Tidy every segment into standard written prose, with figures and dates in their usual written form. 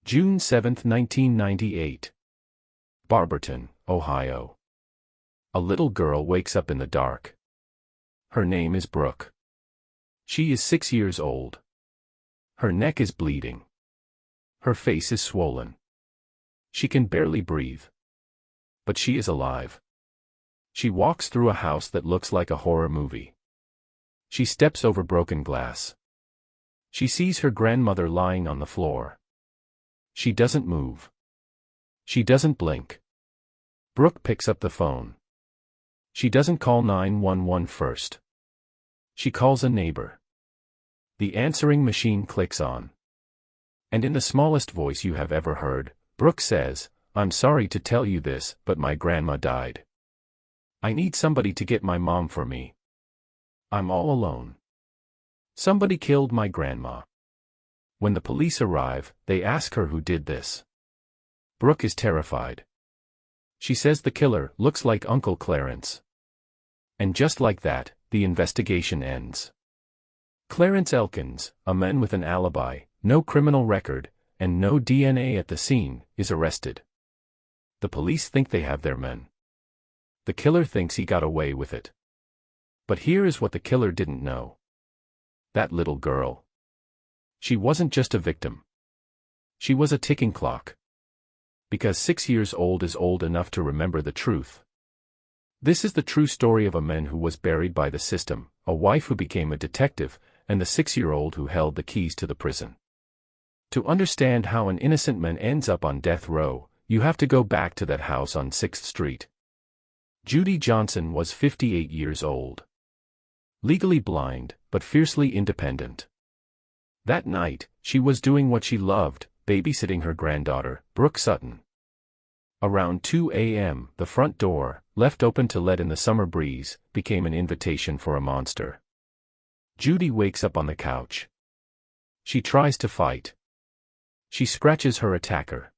June 7, 1998. Barberton, Ohio. A little girl wakes up in the dark. Her name is Brooke. She is 6 years old. Her neck is bleeding. Her face is swollen. She can barely breathe. But she is alive. She walks through a house that looks like a horror movie. She steps over broken glass. She sees her grandmother lying on the floor. She doesn't move. She doesn't blink. Brooke picks up the phone. She doesn't call 911 first. She calls a neighbor. The answering machine clicks on. And in the smallest voice you have ever heard, Brooke says, "I'm sorry to tell you this, but my grandma died. I need somebody to get my mom for me. I'm all alone. Somebody killed my grandma." When the police arrive, they ask her who did this. Brooke is terrified. She says the killer looks like Uncle Clarence. And just like that, the investigation ends. Clarence Elkins, a man with an alibi, no criminal record, and no DNA at the scene, is arrested. The police think they have their men. The killer thinks he got away with it. But here is what the killer didn't know. That little girl. She wasn't just a victim. She was a ticking clock. Because 6 years old is old enough to remember the truth. This is the true story of a man who was buried by the system, a wife who became a detective, and the 6-year-old who held the keys to the prison. To understand how an innocent man ends up on death row, you have to go back to that house on 6th Street. Judy Johnson was 58 years old. Legally blind, but fiercely independent. That night, she was doing what she loved, babysitting her granddaughter, Brooke Sutton. Around 2 a.m., the front door, left open to let in the summer breeze, became an invitation for a monster. Judy wakes up on the couch. She tries to fight. She scratches her attacker.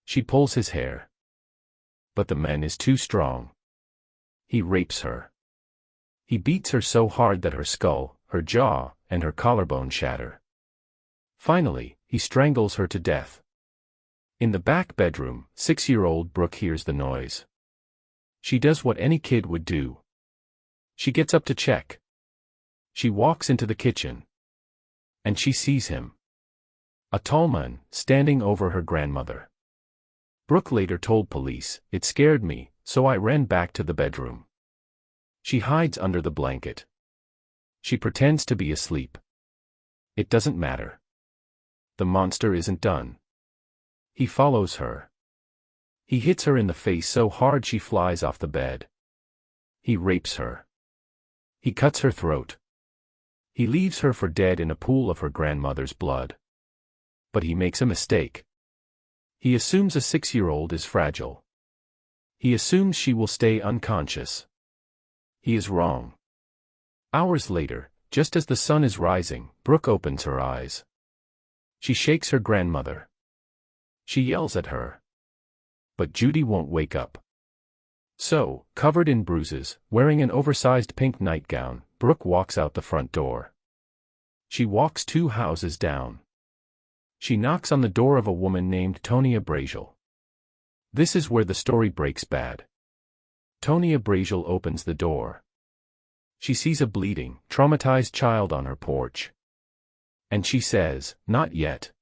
She pulls his hair. But the man is too strong. He rapes her. He beats her so hard that her skull, her jaw, and her collarbone shatter. Finally, he strangles her to death. In the back bedroom, 6-year-old Brooke hears the noise. She does what any kid would do. She gets up to check. She walks into the kitchen. And she sees him. A tall man, standing over her grandmother. Brooke later told police, "It scared me, so I ran back to the bedroom." She hides under the blanket. She pretends to be asleep. It doesn't matter. The monster isn't done. He follows her. He hits her in the face so hard she flies off the bed. He rapes her. He cuts her throat. He leaves her for dead in a pool of her grandmother's blood. But he makes a mistake. He assumes a 6-year-old is fragile. He assumes she will stay unconscious. He is wrong. Hours later, just as the sun is rising, Brooke opens her eyes. She shakes her grandmother. She yells at her. But Judy won't wake up. So, covered in bruises, wearing an oversized pink nightgown, Brooke walks out the front door. She walks 2 houses down. She knocks on the door of a woman named Tonia Braziel. This is where the story breaks bad. Tonia Braziel opens the door. She sees a bleeding, traumatized child on her porch. And she says, "Not yet."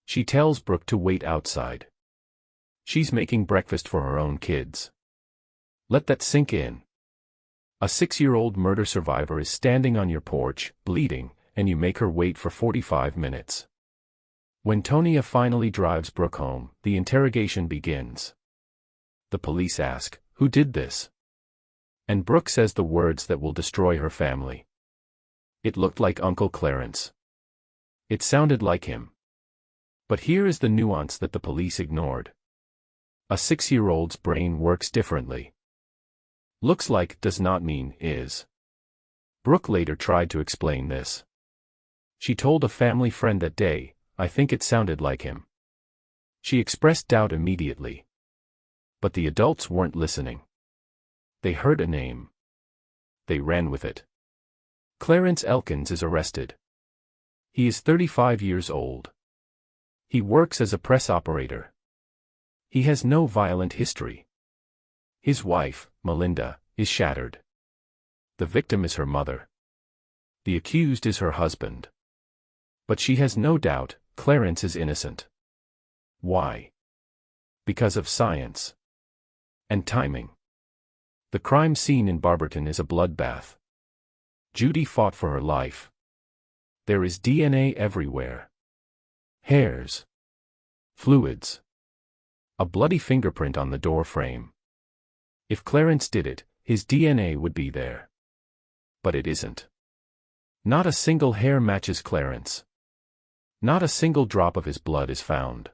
She tells Brooke to wait outside. She's making breakfast for her own kids. Let that sink in. A 6-year-old murder survivor is standing on your porch, bleeding, and you make her wait for 45 minutes. When Tonia finally drives Brooke home, the interrogation begins. The police ask, "Who did this?" And Brooke says the words that will destroy her family. It looked like Uncle Clarence. It sounded like him. But here is the nuance that the police ignored. A 6-year-old's brain works differently. Looks like does not mean is. Brooke later tried to explain this. She told a family friend that day, "I think it sounded like him." She expressed doubt immediately. But the adults weren't listening. They heard a name. They ran with it. Clarence Elkins is arrested. He is 35 years old. He works as a press operator. He has no violent history. His wife, Melinda, is shattered. The victim is her mother. The accused is her husband. But she has no doubt, Clarence is innocent. Why? Because of science. And timing. The crime scene in Barberton is a bloodbath. Judy fought for her life. There is DNA everywhere. Hairs. Fluids. A bloody fingerprint on the door frame. If Clarence did it, his DNA would be there. But it isn't. Not a single hair matches Clarence. Not a single drop of his blood is found.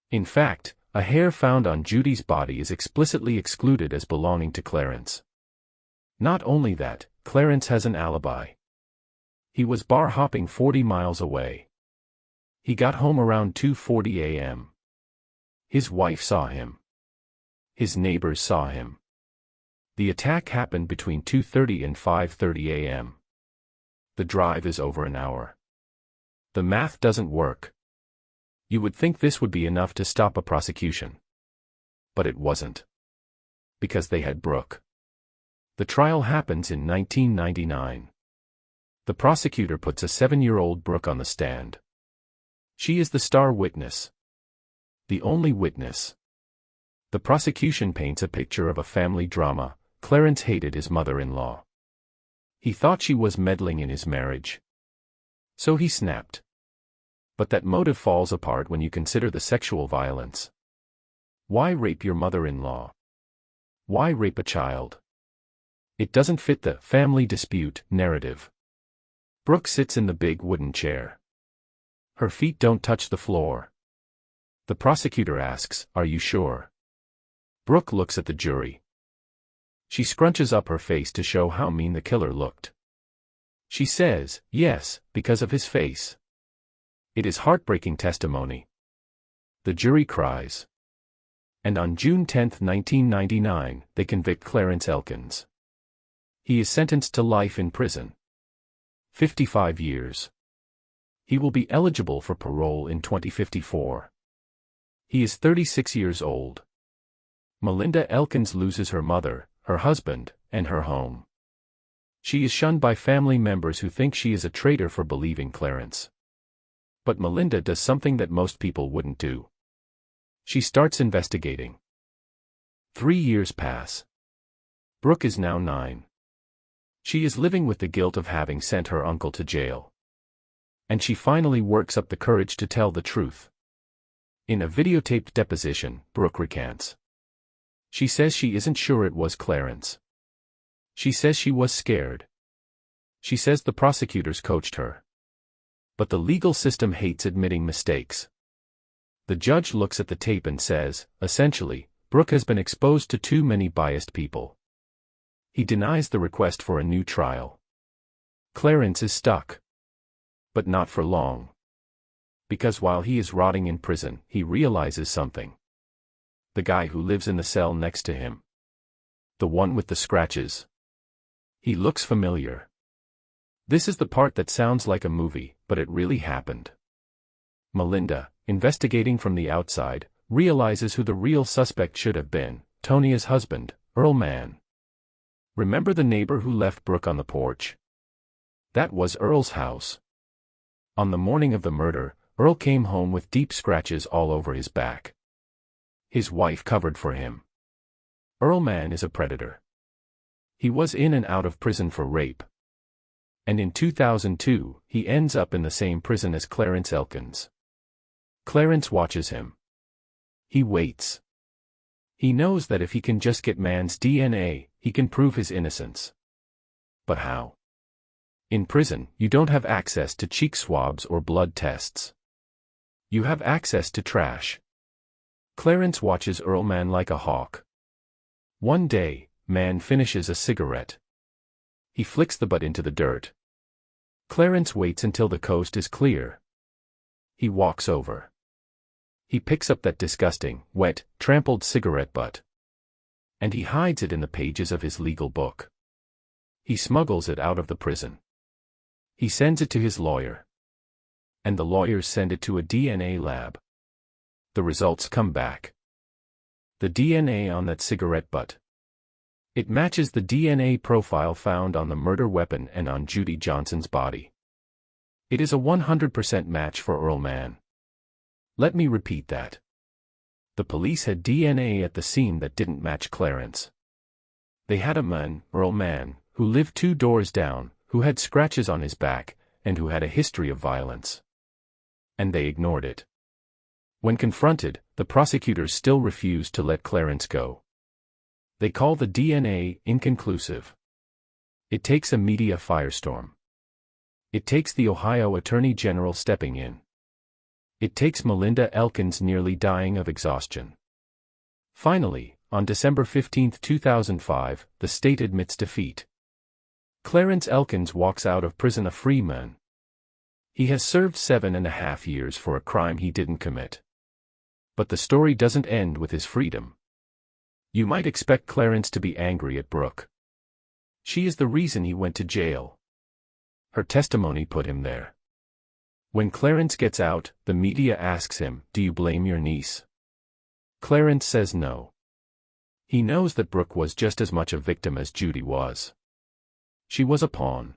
In fact, a hair found on Judy's body is explicitly excluded as belonging to Clarence. Not only that, Clarence has an alibi. He was bar hopping 40 miles away. He got home around 2:40 a.m. His wife saw him. His neighbors saw him. The attack happened between 2:30 and 5:30 a.m. The drive is over an hour. The math doesn't work. You would think this would be enough to stop a prosecution. But it wasn't. Because they had Brooke. The trial happens in 1999. The prosecutor puts a 7-year-old Brooke on the stand. She is the star witness. The only witness. The prosecution paints a picture of a family drama. Clarence hated his mother-in-law. He thought she was meddling in his marriage. So he snapped. But that motive falls apart when you consider the sexual violence. Why rape your mother-in-law? Why rape a child? It doesn't fit the family dispute narrative. Brooke sits in the big wooden chair. Her feet don't touch the floor. The prosecutor asks, "Are you sure?" Brooke looks at the jury. She scrunches up her face to show how mean the killer looked. She says, "Yes, because of his face." It is heartbreaking testimony. The jury cries. And on June 10, 1999, they convict Clarence Elkins. He is sentenced to life in prison. 55 years. He will be eligible for parole in 2054. He is 36 years old. Melinda Elkins loses her mother, her husband, and her home. She is shunned by family members who think she is a traitor for believing Clarence. But Melinda does something that most people wouldn't do. She starts investigating. 3 years pass. Brooke is now 9. She is living with the guilt of having sent her uncle to jail. And she finally works up the courage to tell the truth. In a videotaped deposition, Brooke recants. She says she isn't sure it was Clarence. She says she was scared. She says the prosecutors coached her. But the legal system hates admitting mistakes. The judge looks at the tape and says, essentially, Brooke has been exposed to too many biased people. He denies the request for a new trial. Clarence is stuck. But not for long. Because while he is rotting in prison, he realizes something. The guy who lives in the cell next to him. The one with the scratches. He looks familiar. This is the part that sounds like a movie, but it really happened. Melinda, investigating from the outside, realizes who the real suspect should have been, Tonia's husband, Earl Mann. Remember the neighbor who left Brooke on the porch? That was Earl's house. On the morning of the murder, Earl came home with deep scratches all over his back. His wife covered for him. Earl Mann is a predator. He was in and out of prison for rape. And in 2002, he ends up in the same prison as Clarence Elkins. Clarence watches him. He waits. He knows that if he can just get Mann's DNA, he can prove his innocence. But how? In prison, you don't have access to cheek swabs or blood tests. You have access to trash. Clarence watches Earl Mann like a hawk. One day, Mann finishes a cigarette. He flicks the butt into the dirt. Clarence waits until the coast is clear. He walks over. He picks up that disgusting, wet, trampled cigarette butt. And he hides it in the pages of his legal book. He smuggles it out of the prison. He sends it to his lawyer. and the lawyers send it to a DNA lab. The results come back. The DNA on that cigarette butt. It matches the DNA profile found on the murder weapon and on Judy Johnson's body. It is a 100% match for Earl Mann. Let me repeat that. The police had DNA at the scene that didn't match Clarence. They had a man, Earl Mann, who lived 2 doors down, who had scratches on his back, and who had a history of violence. And they ignored it. When confronted, the prosecutors still refused to let Clarence go. They call the DNA inconclusive. It takes a media firestorm. It takes the Ohio Attorney General stepping in. It takes Melinda Elkins nearly dying of exhaustion. Finally, on December 15, 2005, the state admits defeat. Clarence Elkins walks out of prison a free man. He has served 7.5 years for a crime he didn't commit. But the story doesn't end with his freedom. You might expect Clarence to be angry at Brooke. She is the reason he went to jail. Her testimony put him there. When Clarence gets out, the media asks him, "Do you blame your niece?" Clarence says no. He knows that Brooke was just as much a victim as Judy was. She was a pawn.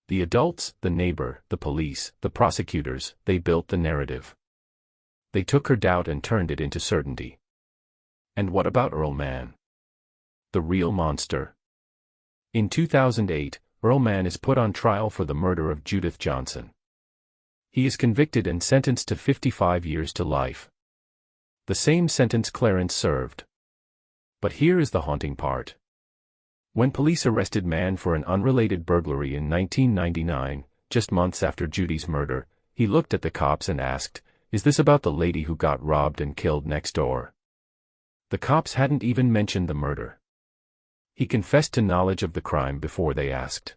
The adults, the neighbor, the police, the prosecutors, they built the narrative. They took her doubt and turned it into certainty. And what about Earl Mann? The real monster? In 2008, Earl Mann is put on trial for the murder of Judith Johnson. He is convicted and sentenced to 55 years to life. The same sentence Clarence served. But here is the haunting part. When police arrested Mann for an unrelated burglary in 1999, just months after Judy's murder, he looked at the cops and asked, "Is this about the lady who got robbed and killed next door?" The cops hadn't even mentioned the murder. He confessed to knowledge of the crime before they asked.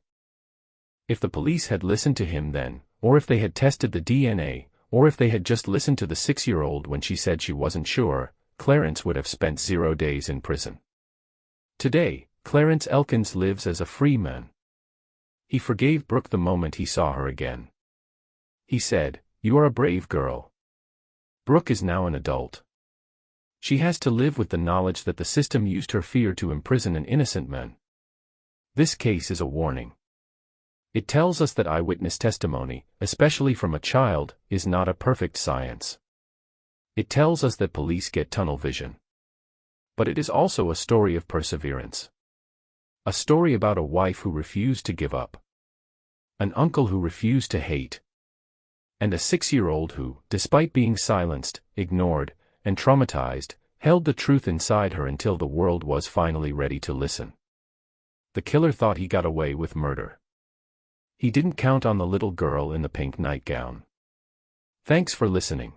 If the police had listened to him then, or if they had tested the DNA, or if they had just listened to the 6-year-old when she said she wasn't sure, Clarence would have spent 0 days in prison. Today, Clarence Elkins lives as a free man. He forgave Brooke the moment he saw her again. He said, "You are a brave girl." Brooke is now an adult. She has to live with the knowledge that the system used her fear to imprison an innocent man. This case is a warning. It tells us that eyewitness testimony, especially from a child, is not a perfect science. It tells us that police get tunnel vision. But it is also a story of perseverance. A story about a wife who refused to give up. An uncle who refused to hate. And a 6-year-old who, despite being silenced, ignored, and traumatized, held the truth inside her until the world was finally ready to listen. The killer thought he got away with murder. He didn't count on the little girl in the pink nightgown. Thanks for listening.